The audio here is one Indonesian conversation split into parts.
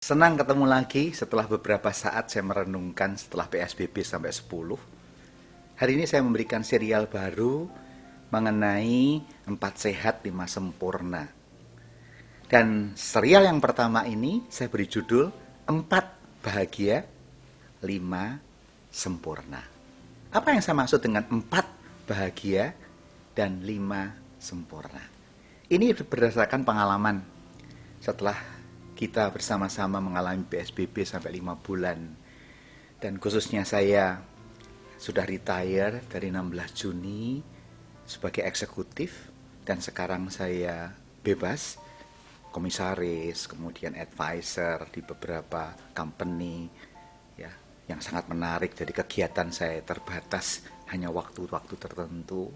Senang ketemu lagi setelah beberapa saat saya merenungkan setelah PSBB sampai 10. Hari ini saya memberikan serial baru mengenai 4 sehat 5 sempurna. Dan serial yang pertama ini saya beri judul 4 bahagia 5 sempurna. Apa yang saya maksud dengan 4 bahagia dan 5 sempurna? Ini berdasarkan pengalaman setelah kita bersama-sama mengalami PSBB sampai 5 bulan. Dan khususnya saya sudah retire dari 16 Juni sebagai eksekutif dan sekarang saya bebas, komisaris, kemudian advisor di beberapa company ya, yang sangat menarik. Jadi kegiatan saya terbatas hanya waktu-waktu tertentu.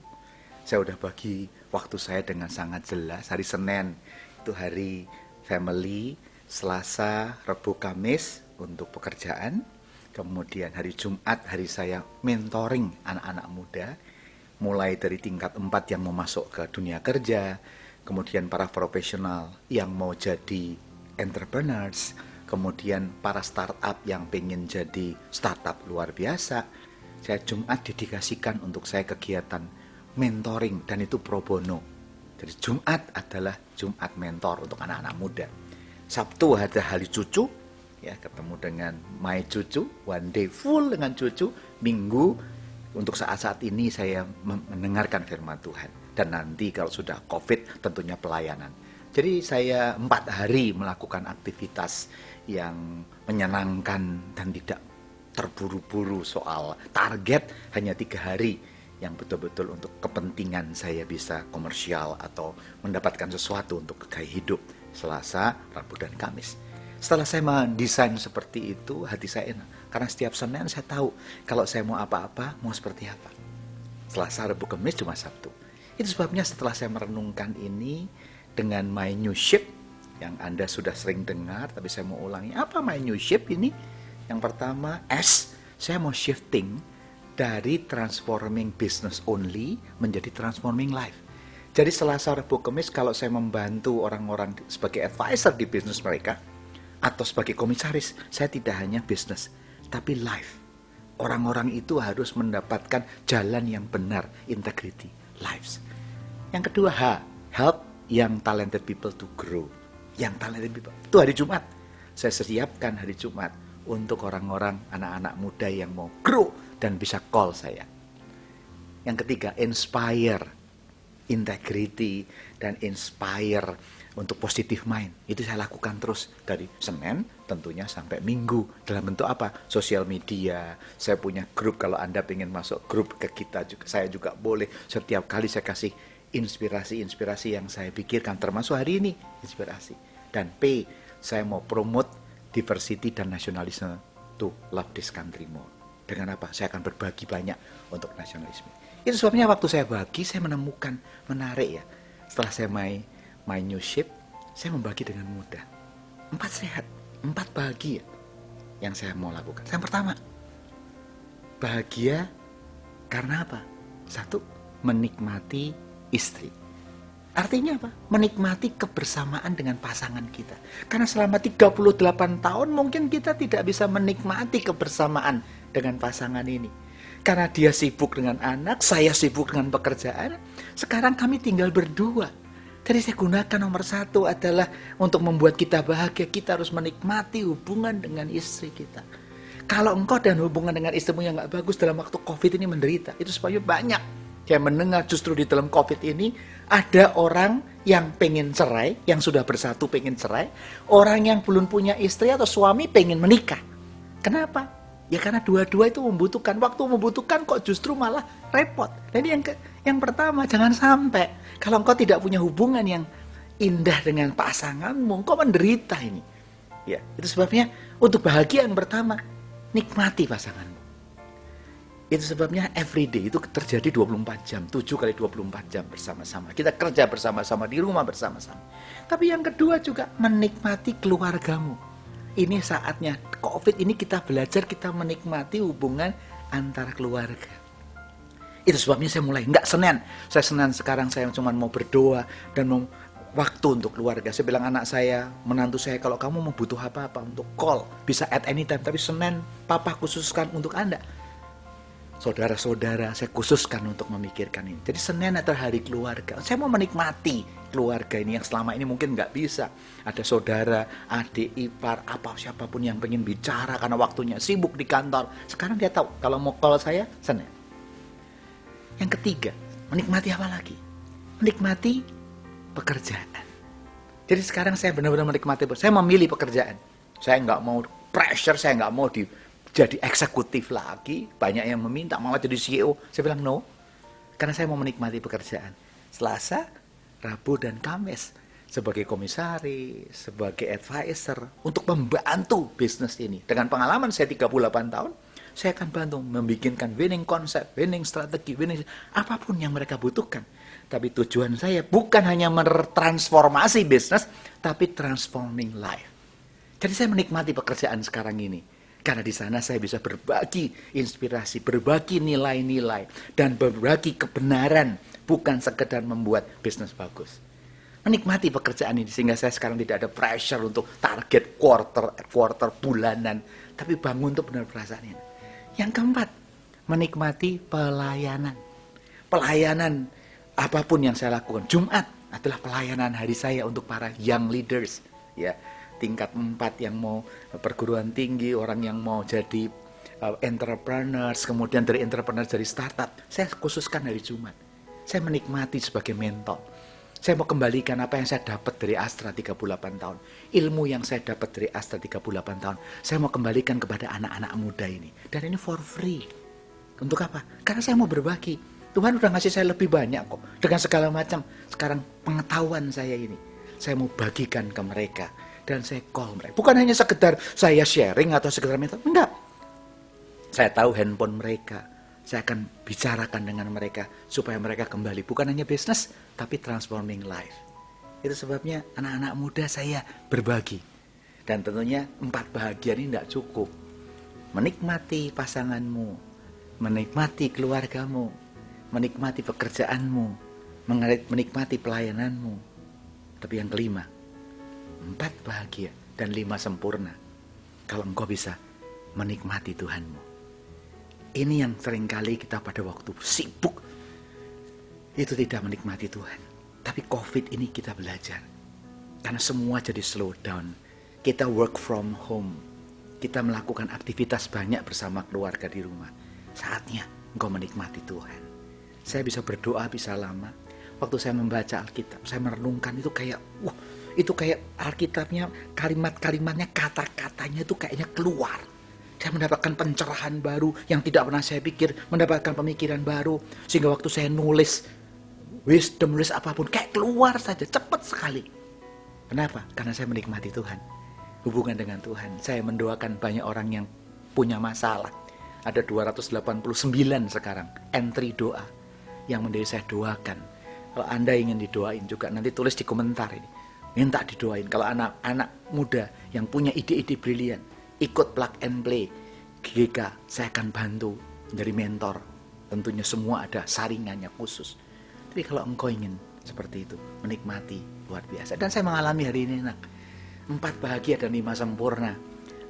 Saya udah bagi waktu saya dengan sangat jelas. Hari Senin itu hari family, Selasa, Rabu, Kamis untuk pekerjaan. Kemudian hari Jumat hari saya mentoring anak-anak muda, mulai dari tingkat 4 yang mau masuk ke dunia kerja, kemudian para profesional yang mau jadi entrepreneurs, kemudian para startup yang pengen jadi startup luar biasa. Saya Jumat dedikasikan untuk saya kegiatan mentoring dan itu pro bono. Jadi Jumat adalah Jumat mentor untuk anak-anak muda. Sabtu ada hari cucu, ya ketemu dengan my cucu, one day full dengan cucu. Minggu untuk saat-saat ini saya mendengarkan firman Tuhan. Dan nanti kalau sudah COVID tentunya pelayanan. Jadi saya 4 hari melakukan aktivitas yang menyenangkan dan tidak terburu-buru soal target, hanya 3 hari yang betul-betul untuk kepentingan saya bisa komersial atau mendapatkan sesuatu untuk gaya hidup. Selasa, Rabu, dan Kamis. Setelah saya mendesain seperti itu, hati saya enak. Karena setiap Senin saya tahu kalau saya mau apa-apa, mau seperti apa. Selasa, Rabu, Kamis, cuma Sabtu. Itu sebabnya setelah saya merenungkan ini dengan my new ship, yang Anda sudah sering dengar, tapi saya mau ulangi. Apa my new ship ini? Yang pertama, S, saya mau shifting dari transforming business only menjadi transforming life. Jadi Selasa, Rabu, Kamis kalau saya membantu orang-orang sebagai advisor di bisnis mereka atau sebagai komisaris, saya tidak hanya bisnis, tapi life. Orang-orang itu harus mendapatkan jalan yang benar, integrity, lives. Yang kedua, H, help young talented people to grow. Yang talented people, itu hari Jumat. Saya siapkan hari Jumat untuk orang-orang, anak-anak muda yang mau grow dan bisa call saya. Yang ketiga, inspire, integrity dan inspire untuk positive mind. Itu saya lakukan terus dari Senin tentunya sampai Minggu. Dalam bentuk apa? Sosial media. Saya punya grup, kalau Anda ingin masuk grup ke kita juga, saya juga boleh. Setiap kali saya kasih inspirasi-inspirasi yang saya pikirkan, termasuk hari ini inspirasi. Dan P, saya mau promote diversity dan nasionalisme to love this country more. Dengan apa? Saya akan berbagi banyak untuk nasionalisme. Itu sebabnya waktu saya bagi, saya menemukan menarik ya. Setelah saya my new ship, saya membagi dengan mudah. 4 sehat, 4 bahagia yang saya mau lakukan. Yang pertama, bahagia karena apa? 1, menikmati istri. Artinya apa? Menikmati kebersamaan dengan pasangan kita. Karena selama 38 tahun mungkin kita tidak bisa menikmati kebersamaan dengan pasangan ini. Karena dia sibuk dengan anak, saya sibuk dengan pekerjaan. Sekarang kami tinggal berdua. Jadi saya gunakan nomor 1 adalah untuk membuat kita bahagia. Kita harus menikmati hubungan dengan istri kita. Kalau engkau dan hubungan dengan istrimu yang gak bagus dalam waktu COVID ini menderita. Itu sebabnya banyak yang mendengar justru di dalam COVID ini ada orang yang pengen cerai, yang sudah bersatu pengen cerai. Orang yang belum punya istri atau suami pengen menikah. Kenapa? Ya karena dua-dua itu membutuhkan. Waktu membutuhkan kok justru malah repot. Jadi yang pertama, jangan sampai kalau engkau tidak punya hubungan yang indah dengan pasanganmu, engkau menderita ini. Ya, itu sebabnya untuk bahagia yang pertama, nikmati pasanganmu. Itu sebabnya everyday itu terjadi 24 jam, 7 kali 24 jam bersama-sama. Kita kerja bersama-sama, di rumah bersama-sama. Tapi yang kedua juga menikmati keluargamu. Ini saatnya, COVID ini kita belajar, kita menikmati hubungan antara keluarga. Itu sebabnya saya mulai, enggak Senin. Saya Senin sekarang saya cuma mau berdoa dan mau waktu untuk keluarga. Saya bilang anak saya, menantu saya, kalau kamu mau butuh apa-apa untuk call, bisa at any time. Tapi Senin, papa khususkan untuk Anda. Saudara-saudara, saya khususkan untuk memikirkan ini. Jadi Senin adalah hari keluarga. Saya mau menikmati keluarga ini yang selama ini mungkin nggak bisa. Ada saudara, adik, ipar, apa siapapun yang pengen bicara karena waktunya sibuk di kantor. Sekarang dia tahu kalau mau call saya Senin. Yang ketiga, menikmati apa lagi? Menikmati pekerjaan. Jadi sekarang saya benar-benar menikmati. Saya memilih pekerjaan. Saya nggak mau pressure, saya nggak mau jadi eksekutif lagi. Banyak yang meminta malah jadi CEO. Saya bilang no, karena saya mau menikmati pekerjaan. Selasa, Rabu, dan Kamis sebagai komisaris, sebagai advisor untuk membantu bisnis ini. Dengan pengalaman saya 38 tahun, saya akan bantu membikinkan winning concept, winning strategi, winning apapun yang mereka butuhkan. Tapi tujuan saya bukan hanya metransformasi bisnis, tapi transforming life. Jadi saya menikmati pekerjaan sekarang ini. Karena di sana saya bisa berbagi inspirasi, berbagi nilai-nilai, dan berbagi kebenaran, bukan sekedar membuat bisnis bagus. Menikmati pekerjaan ini sehingga saya sekarang tidak ada pressure untuk target quarter bulanan, tapi bangun untuk benar perasaan ini. Yang keempat, menikmati pelayanan. Pelayanan apapun yang saya lakukan. Jumat adalah pelayanan hari saya untuk para young leaders, ya. Tingkat 4 yang mau perguruan tinggi, orang yang mau jadi entrepreneurs, kemudian dari entrepreneurs jadi startup. Saya khususkan hari Jumat. Saya menikmati sebagai mentor. Saya mau kembalikan apa yang saya dapat dari Astra 38 tahun. Ilmu yang saya dapat dari Astra 38 tahun. Saya mau kembalikan kepada anak-anak muda ini. Dan ini for free. Untuk apa? Karena saya mau berbagi. Tuhan udah ngasih saya lebih banyak kok. Dengan segala macam. Sekarang pengetahuan saya ini. Saya mau bagikan ke mereka. Dan saya call mereka. Bukan hanya sekedar saya sharing atau sekedar mentor. Enggak. Saya tahu handphone mereka. Saya akan bicarakan dengan mereka supaya mereka kembali. Bukan hanya bisnis, tapi transforming life. Itu sebabnya anak-anak muda saya berbagi. Dan tentunya 4 bahagia ini tidak cukup. Menikmati pasanganmu, menikmati keluargamu, menikmati pekerjaanmu, menikmati pelayananmu. Tapi yang kelima, 4 bahagia dan 5 sempurna. Kalau engkau bisa menikmati Tuhanmu. Ini yang seringkali kita pada waktu sibuk itu tidak menikmati Tuhan. Tapi COVID ini kita belajar. Karena semua jadi slow down. Kita work from home. Kita melakukan aktivitas banyak bersama keluarga di rumah. Saatnya engkau menikmati Tuhan. Saya bisa berdoa bisa lama. Waktu saya membaca Alkitab, saya merenungkan itu kayak, itu kayak Alkitabnya, kalimat-kalimatnya, kata-katanya itu kayaknya keluar. Saya mendapatkan pencerahan baru yang tidak pernah saya pikir, mendapatkan pemikiran baru. Sehingga waktu saya nulis wisdom, nulis apapun, kayak keluar saja, cepat sekali. Kenapa? Karena saya menikmati Tuhan. Hubungan dengan Tuhan. Saya mendoakan banyak orang yang punya masalah. Ada 289 sekarang, entry doa yang menjadi saya doakan. Kalau Anda ingin didoain juga, nanti tulis di komentar ini. Minta didoain. Kalau anak-anak muda yang punya ide-ide brilian, ikut plug and play GGK, saya akan bantu menjadi mentor. Tentunya semua ada saringannya khusus. Tapi kalau engkau ingin seperti itu, menikmati luar biasa. Dan saya mengalami hari ini 4 bahagia dan 5 sempurna.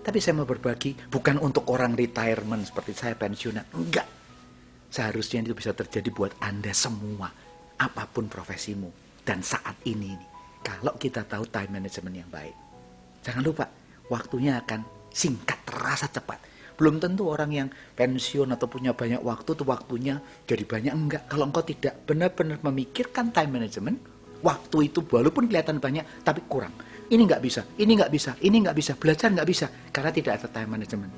Tapi saya mau berbagi bukan untuk orang retirement seperti saya pensiunan. Enggak. Seharusnya itu bisa terjadi buat Anda semua. Apapun profesimu. Dan saat ini kalau kita tahu time management yang baik. Jangan lupa, waktunya akan singkat, terasa cepat. Belum tentu orang yang pensiun atau punya banyak waktu, tuh waktunya jadi banyak. Enggak, kalau engkau tidak benar-benar memikirkan time management, waktu itu walaupun kelihatan banyak, tapi kurang. Ini nggak bisa, ini nggak bisa, ini nggak bisa, belajar nggak bisa, karena tidak ada time management.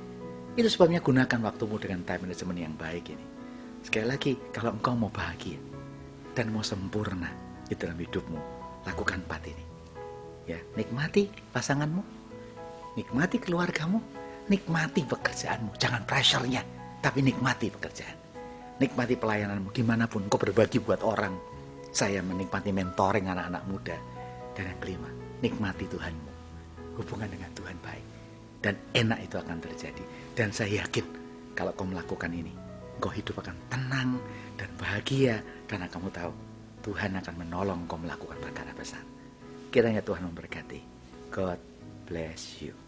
Itu sebabnya gunakan waktumu dengan time management yang baik ini. Sekali lagi, kalau engkau mau bahagia dan mau sempurna di dalam hidupmu, lakukan 4 ini. Ya, nikmati pasanganmu, nikmati keluargamu, nikmati pekerjaanmu. Jangan pressure-nya, tapi nikmati pekerjaan. Nikmati pelayananmu, dimanapun kau berbagi buat orang. Saya menikmati mentoring anak-anak muda. Dan yang kelima, nikmati Tuhanmu. Hubungan dengan Tuhan baik. Dan enak itu akan terjadi. Dan saya yakin, kalau kau melakukan ini, kau hidup akan tenang dan bahagia. Karena kamu tahu, Tuhan akan menolong kau melakukan perkara besar. Kiranya Tuhan memberkati. God bless you.